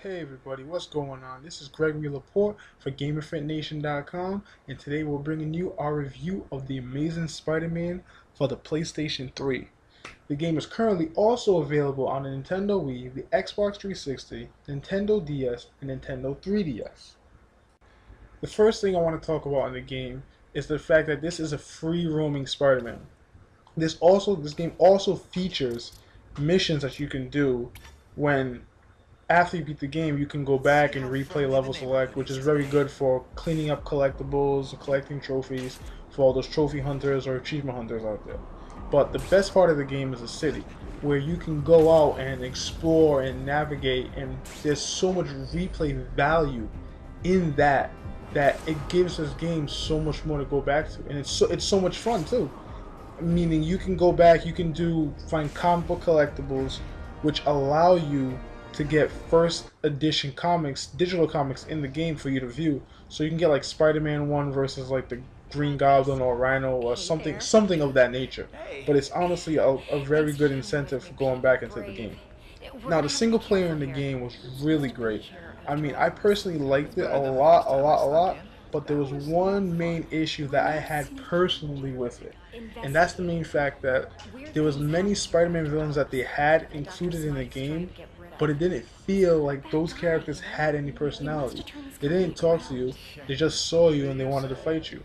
Hey everybody, what's going on? This is Gregory Laporte for GamerFitNation.com, and today we're bringing you our review of The Amazing Spider-Man for the PlayStation 3. The game is currently also available on the Nintendo Wii, the Xbox 360, Nintendo DS, and Nintendo 3DS. The first thing I want to talk about in the game is the fact that this is a free roaming Spider-Man. This game also features missions that you can do when after you beat the game, you can go back and replay level select, which is very good for cleaning up collectibles, collecting trophies for all those trophy hunters or achievement hunters out there. But the best part of the game is the city, where you can go out and explore and navigate, and there's so much replay value in that it gives this game so much more to go back to, and it's so much fun too. Meaning you can go back, you can find comic book collectibles, which allow you to get first edition comics, digital comics in the game for you to view. So you can get like Spider-Man 1 versus like the Green Goblin or Rhino or something of that nature. But it's honestly a very good incentive for going back into the game. Now the single player in the game was really great. I mean, I personally liked it a lot. But there was one main issue that I had personally with it, and that's the main fact that there was many Spider-Man villains that they had included in the game, but it didn't feel like those characters had any personality. They didn't talk to you, they just saw you and they wanted to fight you.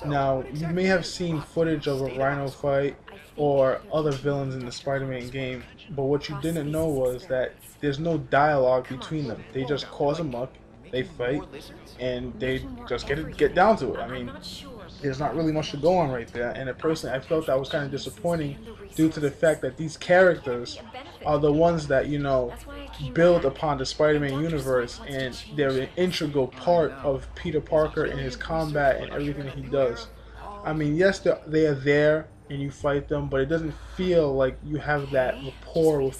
Now, you may have seen footage of a Rhino fight or other villains in the Spider-Man game, but what you didn't know was that there's no dialogue between them. They just cause a muck, they fight, and they just get down to it. I mean, there's not really much to go on right there, and personally I felt that was kind of disappointing due to the fact that these characters are the ones that, build upon the Spider-Man universe, and they're an integral part of Peter Parker and his combat and everything that he does. I mean, yes, they are there and you fight them, but it doesn't feel like you have that rapport with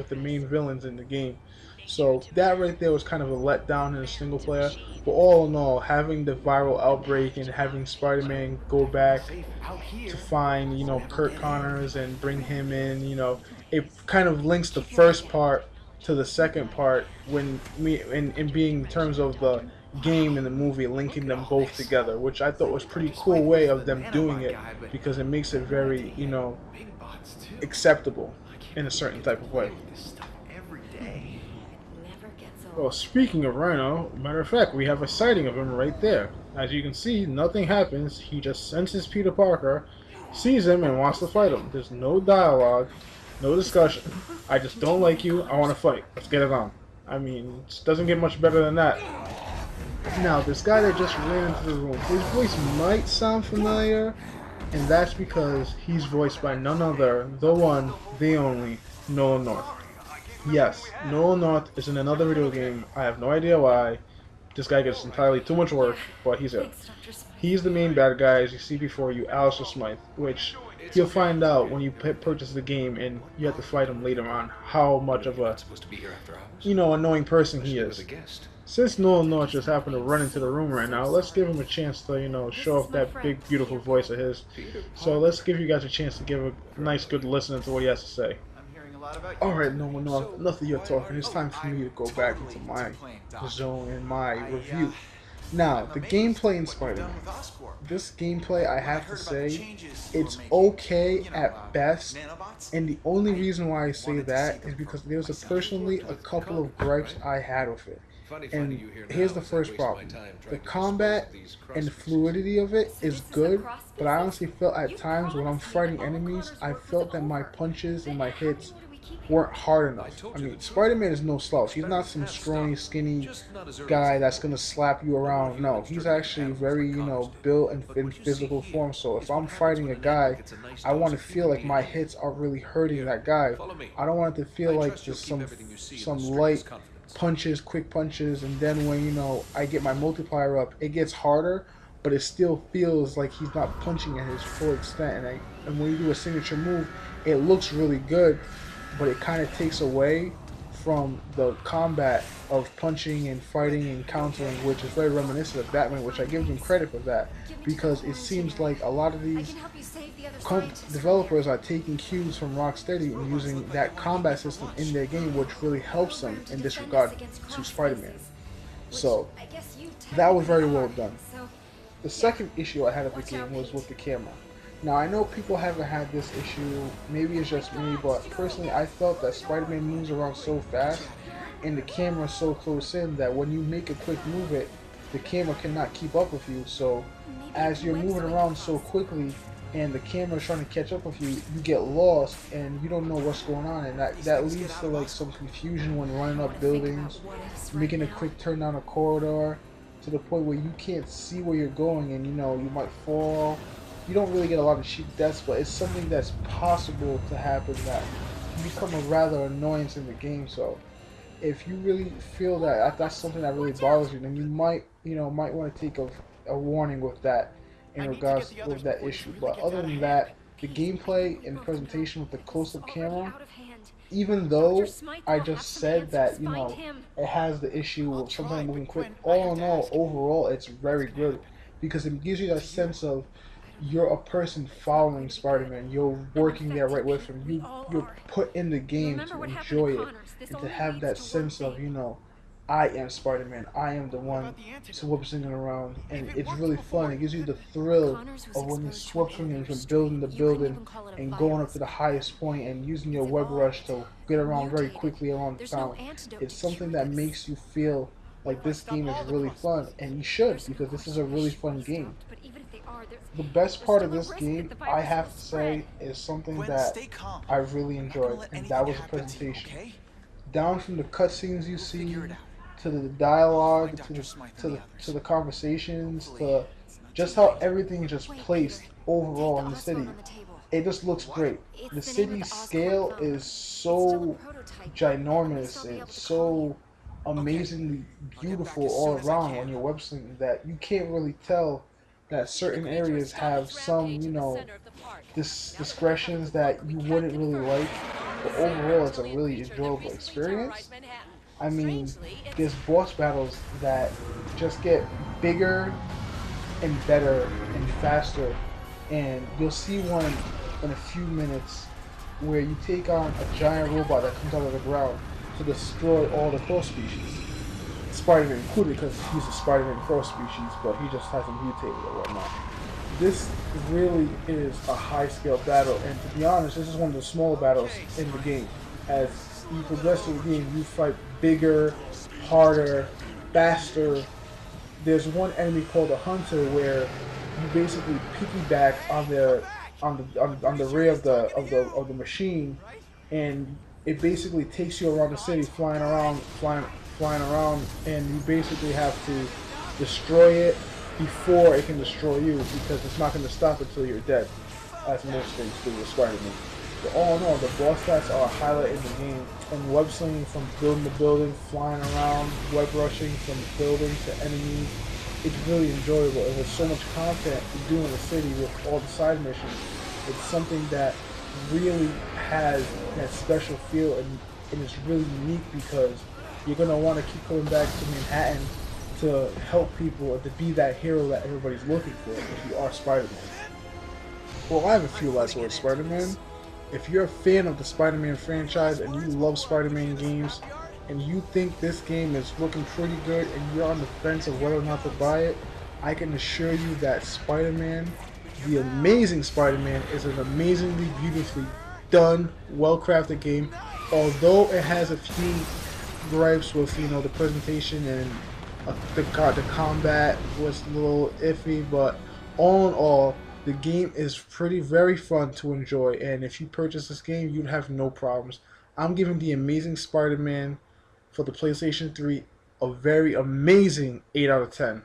the main villains in the game. So that right there was kind of a letdown in a single player. But all in all, having the viral outbreak and having Spider-Man go back to find, Kurt Connors and bring him in, it kind of links the first part to the second part in being in terms of the game and the movie, linking them both together, which I thought was a pretty cool way of them doing it, because it makes it very, acceptable in a certain type of way. Well, speaking of Rhino, matter of fact, we have a sighting of him right there. As you can see, nothing happens. He just senses Peter Parker, sees him, and wants to fight him. There's no dialogue, no discussion. I just don't like you. I want to fight. Let's get it on. I mean, it doesn't get much better than that. Now, this guy that just ran into the room, his voice might sound familiar, and that's because he's voiced by none other, the one, the only, Nolan North. Yes, Nolan North is in another video game. I have no idea why. This guy gets entirely too much work, but he's it. He's the main bad guy, as you see before you, Alistair Smythe, which you'll find out when you purchase the game and you have to fight him later on, how much of a, annoying person he is. Since Nolan North just happened to run into the room right now, let's give him a chance to, show off that big, beautiful voice of his. So let's give you guys a chance to give a nice, good listen to what he has to say. Alright, Nolan North, enough of your talking. It's time for me to go back into my zone and my review. Now, the gameplay in Spider-Man. This gameplay, I have to say, it's okay at best, and the only reason why I say that is because there's personally a couple of gripes I had with it. And here's the first problem. The combat and the fluidity of it is good, but I honestly felt at times when I'm fighting enemies, I felt that my punches and my hits weren't hard enough. I mean, Spider-Man is no slouch. He's not some scrawny, skinny guy that's going to slap you around. No, he's actually very, built and in physical form. So if I'm fighting a guy, I want to feel like my hits are really hurting that guy. I don't want it to feel like just some light punches, quick punches, and then when, I get my multiplier up, it gets harder, but it still feels like he's not punching at his full extent. And when you do a signature move, it looks really good, but it kind of takes away from the combat of punching and fighting and countering, which is very reminiscent of Batman, which I give him credit for that, because it seems like a lot of these developers are taking cues from Rocksteady and using that combat system in their game, which really helps them in this regard to Spider-Man. So that was very well done. The second issue I had of the game was with the camera. Now I know people haven't had this issue, maybe it's just me, but personally I felt that Spider-Man moves around so fast and the camera is so close in that when you make a quick move the camera cannot keep up with you. So as you're moving around so quickly and the camera is trying to catch up with you, you get lost and you don't know what's going on, and that leads to like some confusion when running up buildings, making a quick turn down a corridor, to the point where you can't see where you're going and you might fall. You don't really get a lot of cheap deaths, but it's something that's possible to happen that can become a rather annoyance in the game. So if you really feel that that's something that really bothers you, then you might want to take a warning with that in regards with that issue. But other than that, the gameplay and presentation with the close-up camera, even though I just said that it has the issue of sometimes moving quick, all in all, overall it's very good because it gives you that sense of you're a person following Spider-Man. You're working there right with him. You're put in the game to enjoy it and to have that sense of I am Spider-Man. I am the one swiping around, and it's really fun. It gives you the thrill of when you're swiping and building the building and going up to the highest point and using your web rush to get around very quickly around the town. It's something that makes you feel like this game is really fun, and you should, because this is a really fun game. The best part of this game, I have to say, is something that I really enjoyed, and that was the presentation. Down from the cutscenes you see, to the dialogue, to the conversations, to just how everything is just placed overall in the city. It just looks great. The city's scale is so ginormous and so amazingly beautiful all around when you're web slinging that you can't really tell that certain areas have some, discretions that you wouldn't really like, but overall it's a really enjoyable experience. I mean, there's boss battles that just get bigger and better and faster, and you'll see one in a few minutes where you take on a giant robot that comes out of the ground to destroy all the crow species. Spider-Man included, because he's a Spider-Man crow species, but he just hasn't mutated or whatnot. This really is a high-scale battle, and to be honest, this is one of the smaller battles in the game. As you progress through the game, you fight bigger, harder, faster. There's one enemy called the Hunter where you basically piggyback on the rear of the machine, and it basically takes you around the city, flying around, and you basically have to destroy it before it can destroy you, because it's not going to stop until you're dead, as most things do with Spider-Man. But all in all, the boss stats are a highlight in the game, and web slinging from building to building, flying around, web rushing from building to enemies, it's really enjoyable. And with so much content to do in the city with all the side missions, it's something that really has that special feel, and it's really unique because you're going to want to keep coming back to Manhattan to help people and to be that hero that everybody's looking for if you are Spider-Man. Well, I have a few last words, Spider-Man. If you're a fan of the Spider-Man franchise and you love Spider-Man games, and you think this game is looking pretty good and you're on the fence of whether or not to buy it, I can assure you that Spider-Man, the Amazing Spider-Man, is an amazingly beautifully done, well-crafted game. Although it has a few gripes with the presentation and the combat was a little iffy, but all in all, the game is very fun to enjoy, and if you purchase this game, you'd have no problems. I'm giving the Amazing Spider-Man for the PlayStation 3 a very amazing 8 out of 10.